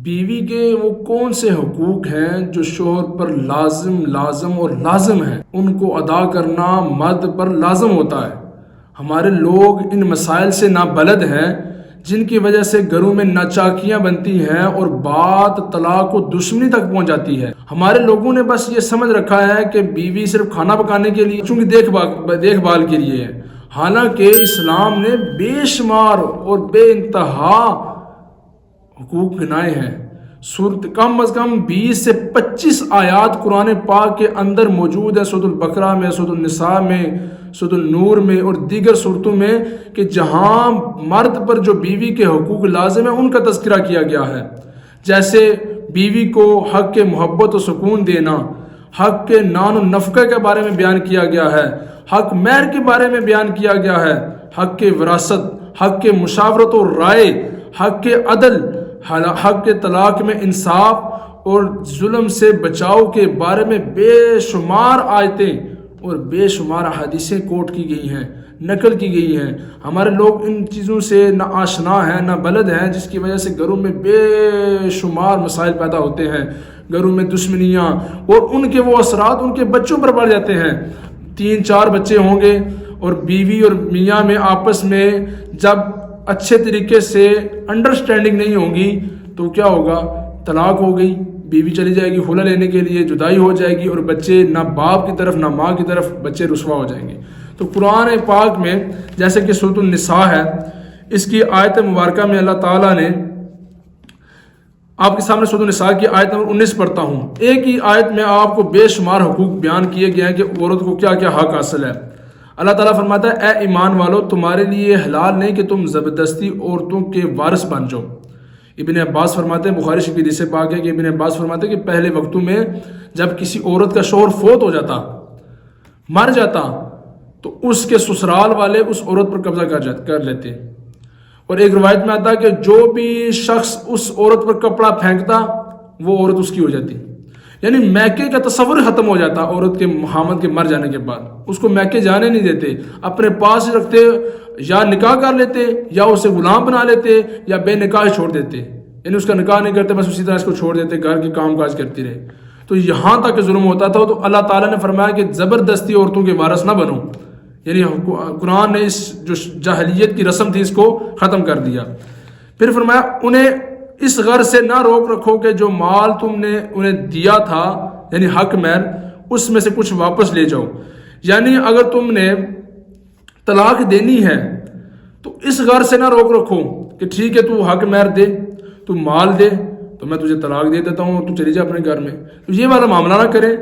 بیوی کے وہ کون سے حقوق ہیں جو شوہر پر لازم ہیں، ان کو ادا کرنا مرد پر لازم ہوتا ہے۔ ہمارے لوگ ان مسائل سے نابلد ہیں، جن کی وجہ سے گھروں میں ناچاکیاں بنتی ہیں اور بات طلاق و دشمنی تک پہنچ جاتی ہے۔ ہمارے لوگوں نے بس یہ سمجھ رکھا ہے کہ بیوی صرف کھانا پکانے کے لیے، چونکہ دیکھ بھال کے لیے ہے، حالانکہ اسلام نے بے شمار اور بے انتہا حقوق گنائے ہیں۔ کم از کم 20 سے 25 آیات قرآن پاک کے اندر موجود ہیں، سورۃ البقرہ میں، سورۃ النساء میں، سورۃ النور میں اور دیگر صورتوں میں، کہ جہاں مرد پر جو بیوی کے حقوق لازم ہیں ان کا تذکرہ کیا گیا ہے۔ جیسے بیوی کو حق کے محبت و سکون دینا، حق کے نان و نفقہ کے بارے میں بیان کیا گیا ہے، حق مہر کے بارے میں بیان کیا گیا ہے، حق کے وراثت، حق کے مشاورت و رائے، حق کے عدل، حق کے طلاق میں انصاف اور ظلم سے بچاؤ کے بارے میں بے شمار آیتیں اور بے شمار حدیثیں کوٹ کی گئی ہیں، نقل کی گئی ہیں۔ ہمارے لوگ ان چیزوں سے نہ آشنا ہیں نہ بلد ہیں، جس کی وجہ سے گھروں میں بے شمار مسائل پیدا ہوتے ہیں، گھروں میں دشمنیاں، اور ان کے وہ اثرات ان کے بچوں پر پڑ جاتے ہیں۔ 3-4 بچے ہوں گے اور بیوی اور میاں میں آپس میں جب اچھے طریقے سے انڈرسٹینڈنگ نہیں ہوگی تو کیا ہوگا؟ طلاق ہو گئی، بیوی چلی جائے گی خلا لینے کے لیے، جدائی ہو جائے گی، اور بچے نہ باپ کی طرف نہ ماں کی طرف بچے رسوا ہو جائیں گے۔ تو قرآن پاک میں جیسے کہ سورۃ النساء ہے، اس کی آیت مبارکہ میں اللہ تعالیٰ نے، آپ کے سامنے سورۃ النساء کی آیت نمبر 19 پڑھتا ہوں۔ ایک ہی آیت میں آپ کو بے شمار حقوق بیان کیے گئے ہیں کہ عورت کو کیا کیا حق حاصل ہے۔ اللہ تعالیٰ فرماتا ہے، اے ایمان والو، تمہارے لیے حلال نہیں کہ تم زبردستی عورتوں کے وارث بن جاؤ۔ ابن عباس فرماتے ہیں، بخاری شریف کی حدیث پاک ہے کہ ابن عباس فرماتے ہیں کہ پہلے وقتوں میں جب کسی عورت کا شوہر فوت ہو جاتا، مر جاتا، تو اس کے سسرال والے اس عورت پر قبضہ کر لیتے، اور ایک روایت میں آتا ہے کہ جو بھی شخص اس عورت پر کپڑا پھینکتا وہ عورت اس کی ہو جاتی، یعنی میکے کا تصور ختم ہو جاتا۔ عورت کے حامد کے مر جانے کے بعد اس کو میکے جانے نہیں دیتے، اپنے پاس رکھتے، یا نکاح کر لیتے یا اسے غلام بنا لیتے یا بے نکاح چھوڑ دیتے، یعنی اس کا نکاح نہیں کرتے، بس اسی طرح اس کو چھوڑ دیتے، گھر کے کام کاج کرتی رہے۔ تو یہاں تک ظلم ہوتا تھا، تو اللہ تعالیٰ نے فرمایا کہ زبردستی عورتوں کے وارث نہ بنو، یعنی قرآن نے اس جو جاہلیت کی رسم تھی اس کو ختم کر دیا۔ پھر فرمایا انہیں اس غرض سے نہ روک رکھو کہ جو مال تم نے انہیں دیا تھا، یعنی حق مہر، اس میں سے کچھ واپس لے جاؤ۔ یعنی اگر تم نے طلاق دینی ہے تو اس غرض سے نہ روک رکھو کہ ٹھیک ہے تو حق مہر دے، تو مال دے، تو میں تجھے طلاق دے دیتا ہوں، تو چلی جا اپنے گھر میں، تو یہ والا معاملہ نہ کریں،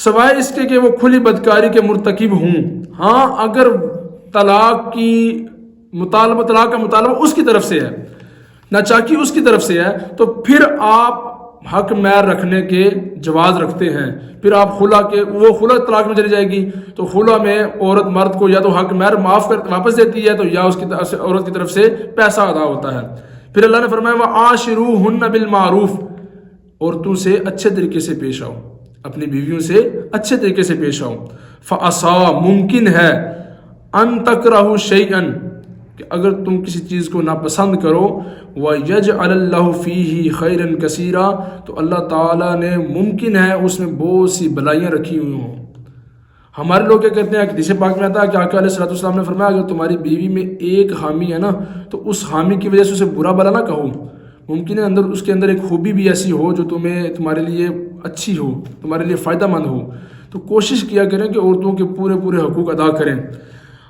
سوائے اس کے کہ وہ کھلی بدکاری کے مرتکب ہوں۔ ہاں اگر طلاق کا مطالبہ اس کی طرف سے ہے، ناچاکی اس کی طرف سے ہے، تو پھر آپ حق مہر رکھنے کے جواز رکھتے ہیں۔ پھر آپ وہ خلا طلاق میں چلی جائے گی، تو خلا میں عورت مرد کو یا تو حق مہر واپس دیتی ہے، تو یا اس کی عورت کی طرف سے پیسہ ادا ہوتا ہے۔ پھر اللہ نے فرمایا وَعَاشِرُوهُنَّ بِالْمَعْرُوفِ، عورتوں سے اچھے طریقے سے پیش آؤ، اپنی بیویوں سے اچھے طریقے سے پیش آؤ۔ فَعَصَىٰ، ممکن ہے، أَن تَكْرَهُوا شَيْئًا، کہ اگر تم کسی چیز کو ناپسند کرو، وَيَجْعَلَ اللَّهُ فِيهِ خَيْرًا كَثِيرًا، تو اللہ تعالیٰ نے ممکن ہے اس میں بہت سی بلائیاں رکھی ہوئی ہوں۔ ہمارے لوگ کیا کہتے ہیں، حدیث پاک میں آتا ہے کہ آقا علیہ الصلوۃ والسلام نے فرمایا اگر تمہاری بیوی میں ایک حامی ہے نا، تو اس حامی کی وجہ سے اسے برا بلا نہ کہو، ممکن ہے اس کے اندر ایک خوبی بھی ایسی ہو جو تمہارے لیے اچھی ہو، تمہارے لیے فائدہ مند ہو، تو کوشش کیا کریں کہ عورتوں کے پورے حقوق ادا کریں۔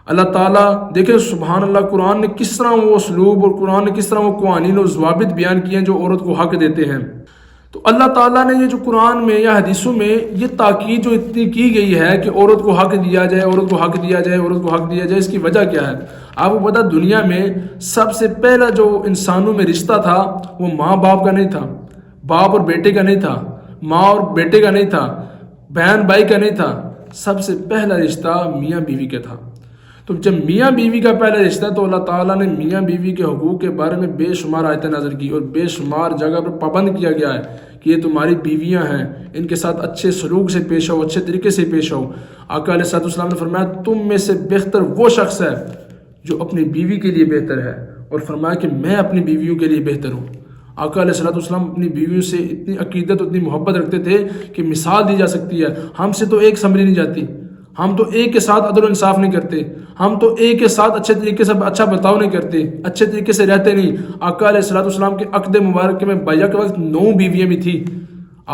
اللہ تعالیٰ دیکھیں سبحان اللہ، قرآن نے کس طرح وہ اسلوب اور قرآن نے کس طرح وہ قوانین اور ضوابط بیان کیے ہیں جو عورت کو حق دیتے ہیں۔ تو اللہ تعالیٰ نے یہ جو قرآن میں یا حدیثوں میں یہ تاکید جو اتنی کی گئی ہے کہ عورت کو حق دیا جائے، عورت کو حق دیا جائے، عورت کو حق دیا جائے، اس کی وجہ کیا ہے؟ آپ کو پتا دنیا میں سب سے پہلا جو انسانوں میں رشتہ تھا وہ ماں باپ کا نہیں تھا، باپ اور بیٹے کا نہیں تھا، ماں اور بیٹے کا نہیں تھا، بہن بھائی کا نہیں تھا، سب سے پہلا رشتہ میاں بیوی کا تھا۔ تو جب میاں بیوی کا پہلا رشتہ، تو اللہ تعالیٰ نے میاں بیوی کے حقوق کے بارے میں بے شمار آیتیں نازل کی اور بے شمار جگہ پر پابند کیا گیا ہے کہ یہ تمہاری بیویاں ہیں، ان کے ساتھ اچھے سلوک سے پیش آؤ، اچھے طریقے سے پیش آؤ۔ آقا علیہ الصلوۃ والسلام نے فرمایا تم میں سے بہتر وہ شخص ہے جو اپنی بیوی کے لیے بہتر ہے، اور فرمایا کہ میں اپنی بیویوں کے لیے بہتر ہوں۔ آقا علیہ الصلوۃ والسلام اپنی بیویوں سے اتنی عقیدت اتنی محبت رکھتے تھے کہ مثال دی جا سکتی ہے. ہم سے تو ایک سنبھلی نہیں جاتی, ہم تو ایک کے ساتھ عدل و انصاف نہیں کرتے, ہم تو ایک کے ساتھ اچھے طریقے سے اچھا برتاؤ نہیں کرتے, اچھے طریقے سے رہتے نہیں. آقا علیہ الصلوۃ والسلام کے عقد مبارک میں بیعہ کے وقت 9 بیویاں بھی تھیں.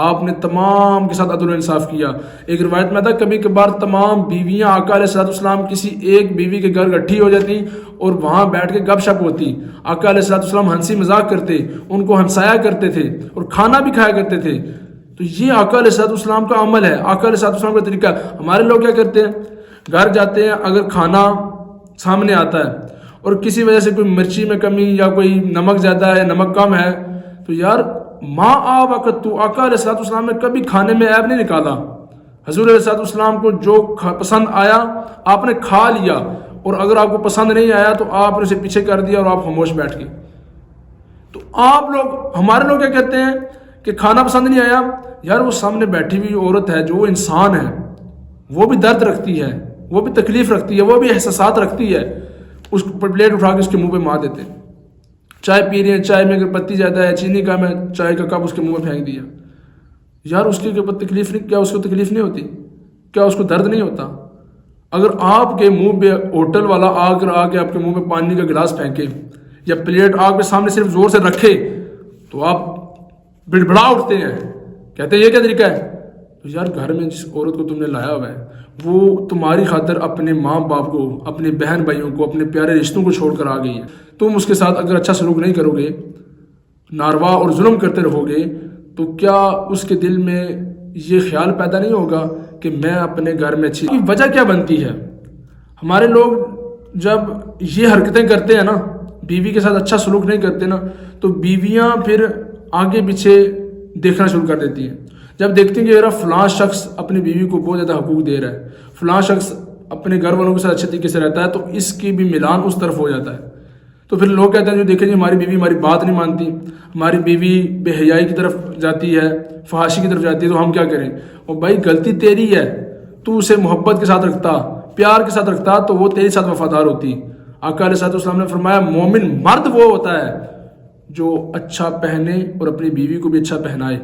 آپ نے تمام کے ساتھ عدل و انصاف کیا. ایک روایت میں تھا کبھی کبھار تمام بیویاں آقا علیہ الصلوۃ والسلام کسی ایک بیوی کے گھر اکٹھی ہو جاتی اور وہاں بیٹھ کے گپ شپ ہوتی. آقا علیہ الصلوۃ والسلام ہنسی مذاق کرتے, ان کو ہمسایا کرتے تھے اور کھانا بھی کھایا کرتے تھے. تو یہ آقا علیہ الصلوۃ والسلام کا عمل ہے, آقا علیہ الصلوۃ والسلام کا طریقہ. ہمارے لوگ کیا کرتے ہیں, گھر جاتے ہیں, اگر کھانا سامنے آتا ہے اور کسی وجہ سے کوئی مرچی میں کمی یا کوئی نمک زیادہ ہے, نمک کم ہے, تو یار ماں آ وقت تو آقا علیہ الصلوۃ والسلام نے کبھی کھانے میں عیب نہیں نکالا. حضور علیہ الصلوۃ والسلام کو جو پسند آیا آپ نے کھا لیا, اور اگر آپ کو پسند نہیں آیا تو آپ نے اسے پیچھے کر دیا اور آپ خاموش بیٹھ گئے. تو آپ لوگ, ہمارے لوگ کیا کہتے ہیں کہ کھانا پسند نہیں آیا, یار وہ سامنے بیٹھی ہوئی عورت ہے جو انسان ہے, وہ بھی درد رکھتی ہے, وہ بھی تکلیف رکھتی ہے, وہ بھی احساسات رکھتی ہے. اس کو پلیٹ اٹھا کے اس کے منہ پہ مار دیتے. چائے پی رہے ہیں, چائے میں اگر پتی زیادہ ہے, چینی کم ہے, چائے کا کپ اس کے منہ میں پھینک دیا. یار اس کے اوپر تکلیف نہیں, کیا اس کو تکلیف نہیں ہوتی, کیا اس کو درد نہیں ہوتا؟ اگر آپ کے منہ پہ ہوٹل والا آ کے آپ کے منہ پہ پانی کا گلاس پھینکے یا پلیٹ آپ کے سامنے صرف زور سے رکھے تو آپ بڑبڑا اٹھتے ہیں, کہتے ہیں یہ کیا طریقہ ہے؟ تو یار گھر میں جس عورت کو تم نے لایا ہوا ہے وہ تمہاری خاطر اپنے ماں باپ کو, اپنے بہن بھائیوں کو, اپنے پیارے رشتوں کو چھوڑ کر آ گئی ہے. تم اس کے ساتھ اگر اچھا سلوک نہیں کرو گے, ناروا اور ظلم کرتے رہو گے, تو کیا اس کے دل میں یہ خیال پیدا نہیں ہوگا کہ میں اپنے گھر میں اچھی. وجہ کیا بنتی ہے؟ ہمارے لوگ جب یہ حرکتیں کرتے ہیں نا, بیوی کے ساتھ اچھا سلوک نہیں کرتے نا, تو بیویاں پھر آگے پیچھے دیکھنا شروع کر دیتی ہیں. جب دیکھتی ہیں کہ میرا فلاں شخص اپنی بیوی کو بہت زیادہ حقوق دے رہا ہے, فلاں شخص اپنے گھر والوں کے ساتھ اچھے طریقے سے رہتا ہے, تو اس کی بھی ملان اس طرف ہو جاتا ہے. تو پھر لوگ کہتے ہیں جو دیکھیں جی ہماری بیوی ہماری بات نہیں مانتی, ہماری بیوی بے حیائی کی طرف جاتی ہے, فحاشی کی طرف جاتی ہے, تو ہم کیا کریں؟ اور بھائی غلطی تیری ہے, تو اسے محبت کے ساتھ رکھتا, پیار کے ساتھ رکھتا, تو وہ تیرے ساتھ وفادار ہوتی. آقا علیہ الصلوۃ والسلام نے فرمایا مومن مرد وہ ہوتا ہے جو اچھا پہنے اور اپنی بیوی کو بھی اچھا پہنائے,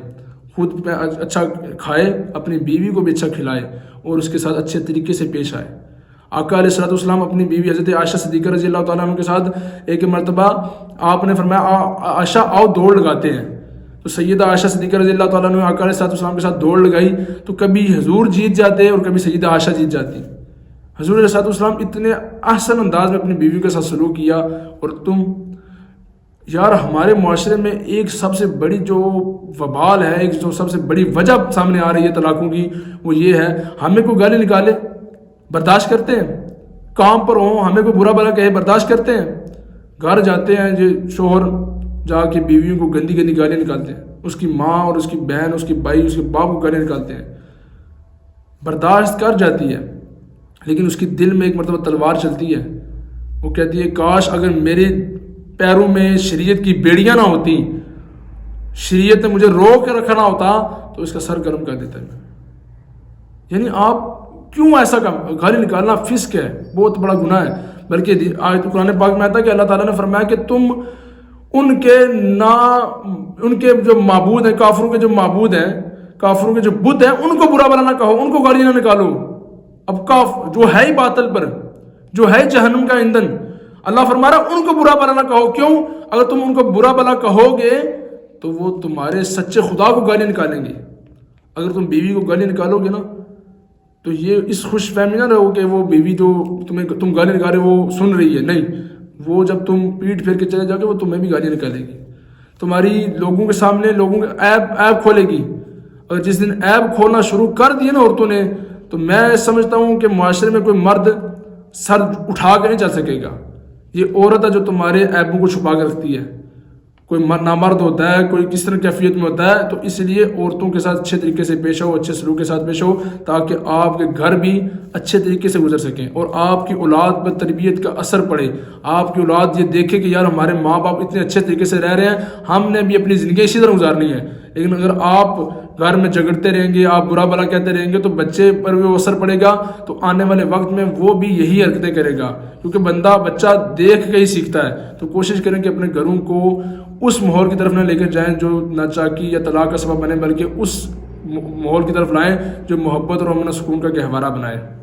خود اچھا کھائے, اپنی بیوی کو بھی اچھا کھلائے, اور اس کے ساتھ اچھے طریقے سے پیش آئے. آقا علیہ الصلوۃ والسلام اپنی بیوی حضرت عائشہ صدیقہ رضی اللہ تعالیٰ عنہ کے ساتھ ایک مرتبہ آپ نے فرمایا عائشہ آؤ دوڑ لگاتے ہیں. تو سیدہ عائشہ صدیقہ رضی اللہ تعالیٰ عنہ آقا علیہ الصلوۃ والسلام کے ساتھ دوڑ لگائی, تو کبھی حضور جیت جاتے اور کبھی سیدہ عائشہ جیت جاتی. حضور علیہ الصلوۃ والسلام اتنے احسن انداز میں اپنی بیوی کے ساتھ سلوک کیا. اور تم یار ہمارے معاشرے میں ایک سب سے بڑی جو وبال ہے, ایک جو سب سے بڑی وجہ سامنے آ رہی ہے طلاقوں کی, وہ یہ ہے ہمیں کوئی گالی نکالے برداشت کرتے ہیں, کام پر ہوں ہمیں کوئی برا بھلا کہے برداشت کرتے ہیں, گھر جاتے ہیں جو شوہر جا کے بیویوں کو گندی گندی گالیاں نکالتے ہیں, اس کی ماں اور اس کی بہن, اس کی بھائی, اس کے باپ کو گالیاں نکالتے ہیں, برداشت کر جاتی ہے. لیکن اس کی دل میں ایک مرتبہ تلوار چلتی ہے, وہ کہتی ہے کاش اگر میرے پیروں میں شریعت کی بیڑیاں نہ ہوتی, شریعت نے مجھے روک کے رکھنا ہوتا, تو اس کا سر گرم کر دیتا ہے. یعنی آپ کیوں ایسا گالی نکالنا فسق ہے, بہت بڑا گناہ ہے. بلکہ آیت قرآن پاک میں آتا ہے کہ اللہ تعالیٰ نے فرمایا کہ تم ان کے جو معبود ہیں, کافروں کے جو معبود ہیں, کافروں کے جو بت ہیں, ان کو برا بھلا نہ کہو, ان کو گالی نہ نکالو. اب جو ہے ہی باطل پر, جو ہے جہنم کا ایندھن, اللہ فرما رہا ان کو برا بھلا نہ کہو. کیوں؟ اگر تم ان کو برا بھلا کہو گے تو وہ تمہارے سچے خدا کو گالی نکالیں گے. اگر تم بیوی کو گالی نکالو گے نا, تو یہ اس خوش فہمی نہ رہو کہ وہ بیوی جو تم گالی نکالے وہ سن رہی ہے. نہیں, وہ جب تم پیٹ پھیر کے چلے جاؤ گے وہ تمہیں بھی گالی نکالے گی, تمہاری لوگوں کے سامنے لوگوں کے عیب کھولے گی. اگر جس دن عیب کھولنا شروع کر دیے نا عورتوں نے, تو میں سمجھتا ہوں کہ معاشرے میں کوئی مرد سر اٹھا کے نہیں چل سکے گا. یہ عورت ہے جو تمہارے عیبوں کو چھپا کے رکھتی ہے. کوئی نامرد ہوتا ہے, کوئی کس طرح کیفیت میں ہوتا ہے, تو اس لیے عورتوں کے ساتھ اچھے طریقے سے پیش ہو, اچھے سلوک کے ساتھ پیش ہو, تاکہ آپ کے گھر بھی اچھے طریقے سے گزر سکیں اور آپ کی اولاد پر تربیت کا اثر پڑے. آپ کی اولاد یہ دیکھے کہ یار ہمارے ماں باپ اتنے اچھے طریقے سے رہ رہے ہیں, ہم نے بھی اپنی زندگی اسی طرح گزارنی ہے. لیکن اگر آپ گھر میں جھگڑتے رہیں گے، آپ برا بھلا کہتے رہیں گے تو بچے پر بھی وہ اثر پڑے گا، تو آنے والے وقت میں وہ بھی یہی حرکتیں کرے گا، کیونکہ بچہ دیکھ کے ہی سیکھتا ہے۔ تو کوشش کریں کہ اپنے گھروں کو اس ماحول کی طرف نہ لے کر جائیں جو ناچاکی یا طلاق کا سبب بنے، بلکہ اس ماحول کی طرف لائیں جو محبت اور امن و سکون کا گہوارہ بنائے۔